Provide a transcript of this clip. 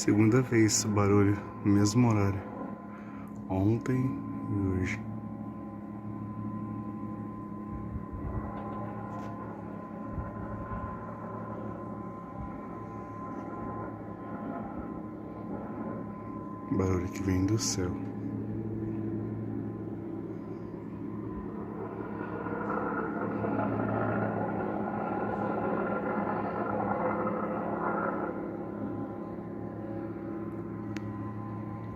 Segunda vez esse barulho, mesmo horário. Ontem e hoje. Barulho que vem do céu.